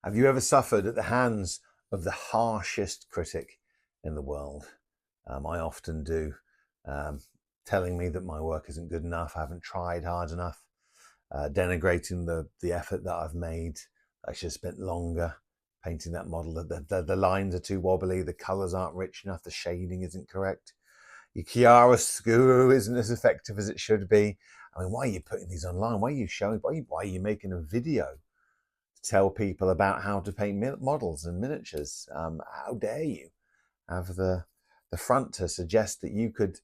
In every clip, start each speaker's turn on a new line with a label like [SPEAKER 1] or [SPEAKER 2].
[SPEAKER 1] Have you ever suffered at the hands of the harshest critic in the world? I often do, telling me that my work isn't good enough, I haven't tried hard enough, denigrating the effort that I've made. I should have spent longer painting that model. The lines are too wobbly, the colours aren't rich enough, the shading isn't correct. Your chiaroscuro isn't as effective as it should be. I mean, why are you putting these online? Why are you showing? Why are you making a video to tell people about how to paint models and miniatures? How dare you have the front to suggest that you could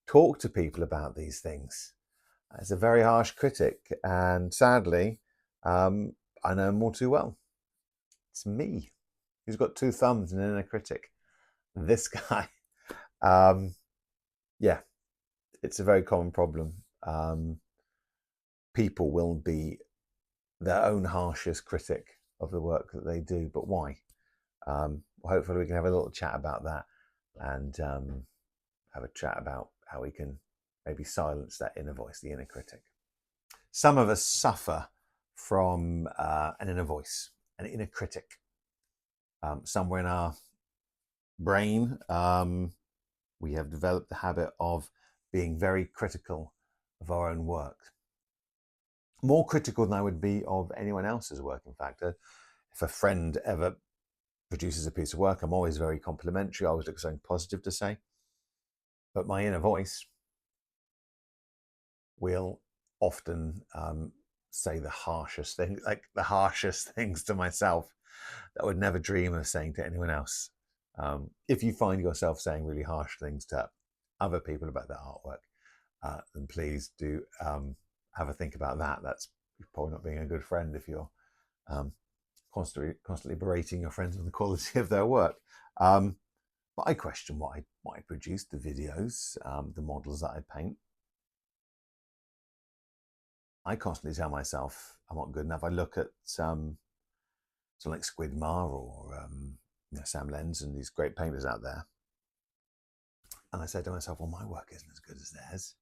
[SPEAKER 1] talk to people about these things? It's a very harsh critic, and sadly, I know him all too well. It's me, who's got two thumbs and an inner critic. This guy. Yeah, it's a very common problem. People will be their own harshest critic of the work that they do, but why? Hopefully we can have a little chat about that, and have a chat about how we can maybe silence that inner voice, the inner critic. Some of us suffer from an inner voice, an inner critic. Somewhere in our brain, we have developed the habit of being very critical of our own work. More critical than I would be of anyone else's work, in fact. If a friend ever produces a piece of work, I'm always very complimentary. I always look for something positive to say. But my inner voice will often say the harshest things, like the harshest things to myself that I would never dream of saying to anyone else. If you find yourself saying really harsh things to other people about their artwork, then please do have a think about that. That's probably not being a good friend if you're constantly berating your friends on the quality of their work. But I question what I produce, the videos, the models that I paint. I constantly tell myself I'm not good enough. I look at something like Squidmar or Sam Lenz and these great painters out there, and I say to myself, well, my work isn't as good as theirs.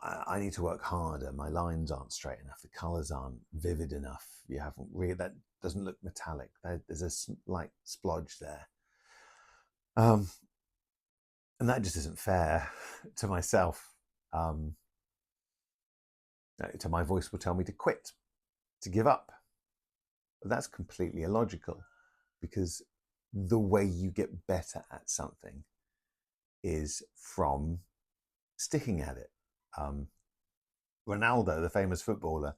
[SPEAKER 1] I need to work harder. My lines aren't straight enough. The colors aren't vivid enough. You haven't really, that doesn't look metallic. There's a slight splodge there. And that just isn't fair to myself. To my voice will tell me to quit, to give up. But that's completely illogical, because the way you get better at something is from sticking at it. Ronaldo, the famous footballer,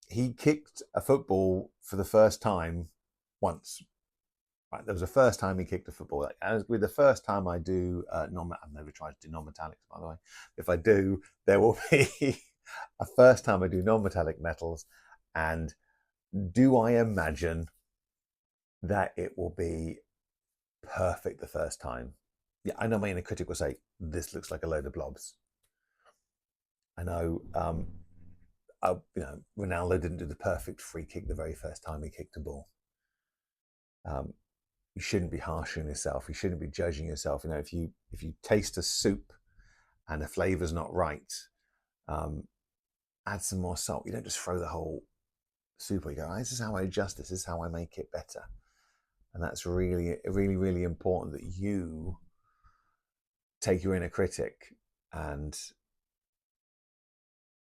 [SPEAKER 1] he kicked a football for the first time once. Right, there was the first time he kicked a football. As with the first time I do I've never tried to do non-metallics, by the way. If I do, there will be a first time I do non-metallic metals. And do I imagine that it will be perfect the first time? Yeah, I know my inner critic will say, this looks like a load of blobs. I know, Ronaldo didn't do the perfect free kick the very first time he kicked a ball. You shouldn't be harsh on yourself. You shouldn't be judging yourself. If you taste a soup and the flavor's not right, add some more salt. You don't just throw the whole soup. You go, this is how I adjust this. This is how I make it better. And that's really, really, really important, that you take your inner critic and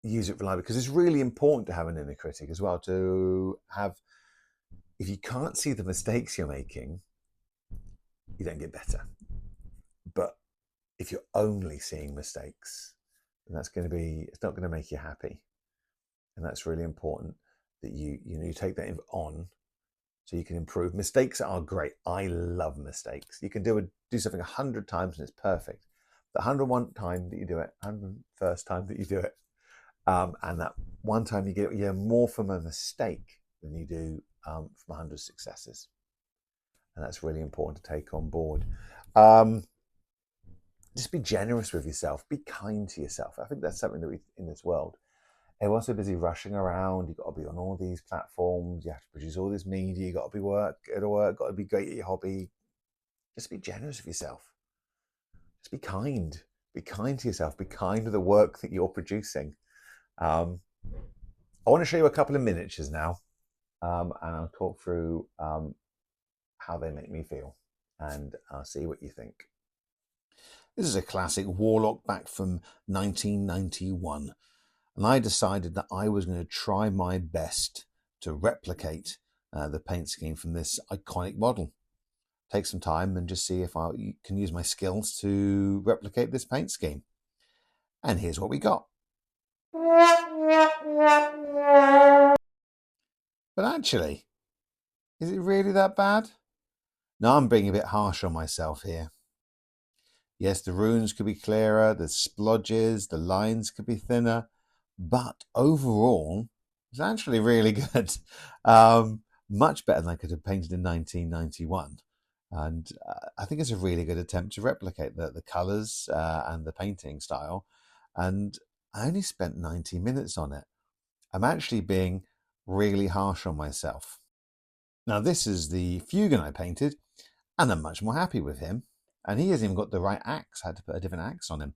[SPEAKER 1] use it reliably, because it's really important to have an inner critic as well. To have, if you can't see the mistakes you're making, you don't get better. But if you're only seeing mistakes, then it's not going to make you happy. And that's really important, that you take that on so you can improve. Mistakes are great. I love mistakes. You can do something 100 times and it's perfect. The 101st time that you do it, 101st time that you do it, and that one time you get more from a mistake than you do from 100 successes. And that's really important to take on board. Just be generous with yourself. Be kind to yourself. I think that's something that in this world, everyone's so busy rushing around. You've got to be on all these platforms. You have to produce all this media. You've got to be got to be great at your hobby. Just be generous with yourself. Just be kind. Be kind to yourself. Be kind to the work that you're producing. I want to show you a couple of miniatures now. and I'll talk through how they make me feel, and I'll see what you think. This is a classic Warlock back from 1991, and I decided that I was going to try my best to replicate the paint scheme from this iconic model. Take some time and just see if I can use my skills to replicate this paint scheme. And here's what we got. But actually, is it really that bad? No, I'm being a bit harsh on myself here. Yes, the runes could be clearer, the splodges, the lines could be thinner, but overall, it's actually really good. Much better than I could have painted in 1991. And I think it's a really good attempt to replicate the colours and the painting style. And I only spent 90 minutes on it. I'm actually being really harsh on myself. Now, this is the Fugan I painted, and I'm much more happy with him. And he hasn't even got the right axe. I had to put a different axe on him.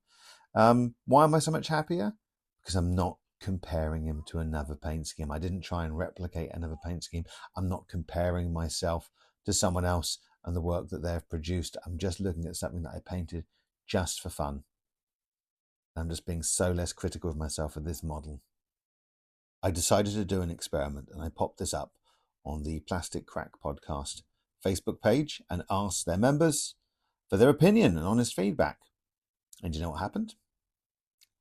[SPEAKER 1] Why am I so much happier? Because I'm not comparing him to another paint scheme. I didn't try and replicate another paint scheme. I'm not comparing myself to someone else and the work that they've produced. I'm just looking at something that I painted just for fun. I'm just being so less critical of myself with this model. I decided to do an experiment, and I popped this up on the Plastic Crack Podcast Facebook page and asked their members for their opinion and honest feedback. And you know what happened?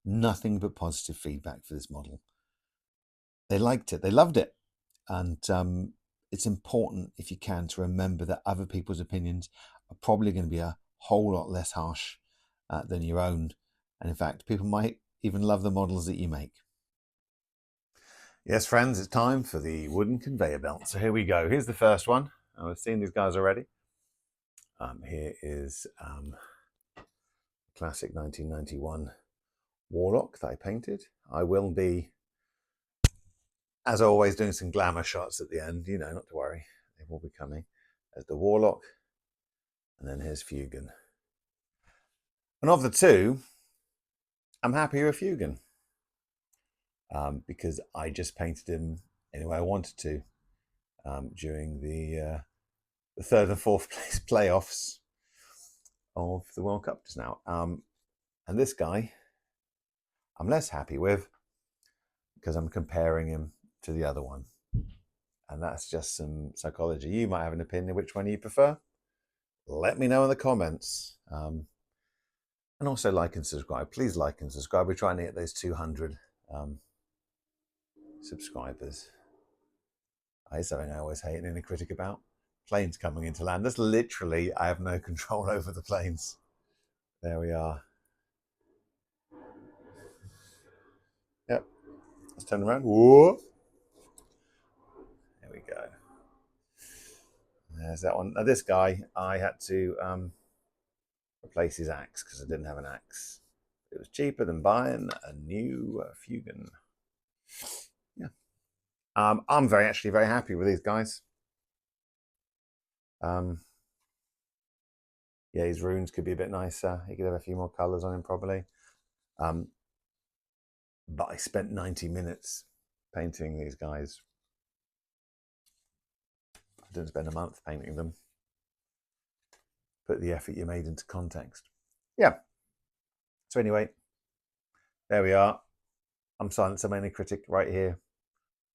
[SPEAKER 1] Nothing but positive feedback for this model. They liked it. They loved it. And it's important, if you can, to remember that other people's opinions are probably going to be a whole lot less harsh than your own. And in fact, people might even love the models that you make. Yes, friends, it's time for the wooden conveyor belt. So here we go. Here's the first one. I've seen these guys already. Here is classic 1991 Warlock that I painted. I will be, as always, doing some glamour shots at the end. You know, not to worry. They will be coming. There's the Warlock. And then here's Fugan. And of the two, I'm happy with Fugan. Because I just painted him any way I wanted to during the third and fourth place playoffs of the World Cup just now. And this guy, I'm less happy with because I'm comparing him to the other one. And that's just some psychology. You might have an opinion which one you prefer. Let me know in the comments. And also like and subscribe. Please like and subscribe. We're trying to get those 200 subscribers. It's something I always hate and a critic about. Planes coming into land. That's literally, I have no control over the planes. There we are. Yep. Let's turn around. Whoa. There we go. There's that one. Now this guy, I had to replace his axe because I didn't have an axe. It was cheaper than buying a new Fugan. Yeah. I'm actually very happy with these guys. Yeah, his runes could be a bit nicer. He could have a few more colours on him probably. But I spent 90 minutes painting these guys. I didn't spend a month painting them. Put the effort you made into context. Yeah. So anyway, there we are. I'm Silence, I'm only critic right here.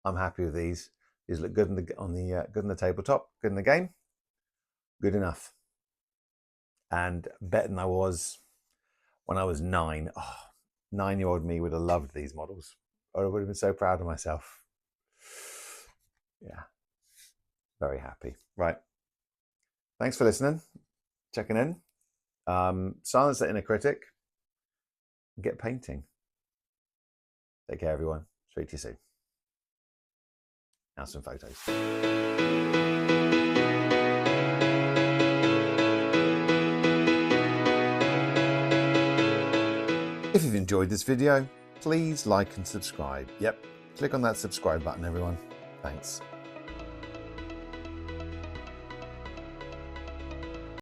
[SPEAKER 1] I'm happy with these. These look good good on the tabletop, good in the game. Good enough. And better than I was when I was 9. Oh, 9-year-old me would have loved these models. I would have been so proud of myself. Yeah. Very happy. Right. Thanks for listening. Checking in. Silence the inner critic. Get painting. Take care, everyone. Speak to you soon. Now some photos. If you've enjoyed this video, please like and subscribe. Yep, click on that subscribe button, everyone. Thanks.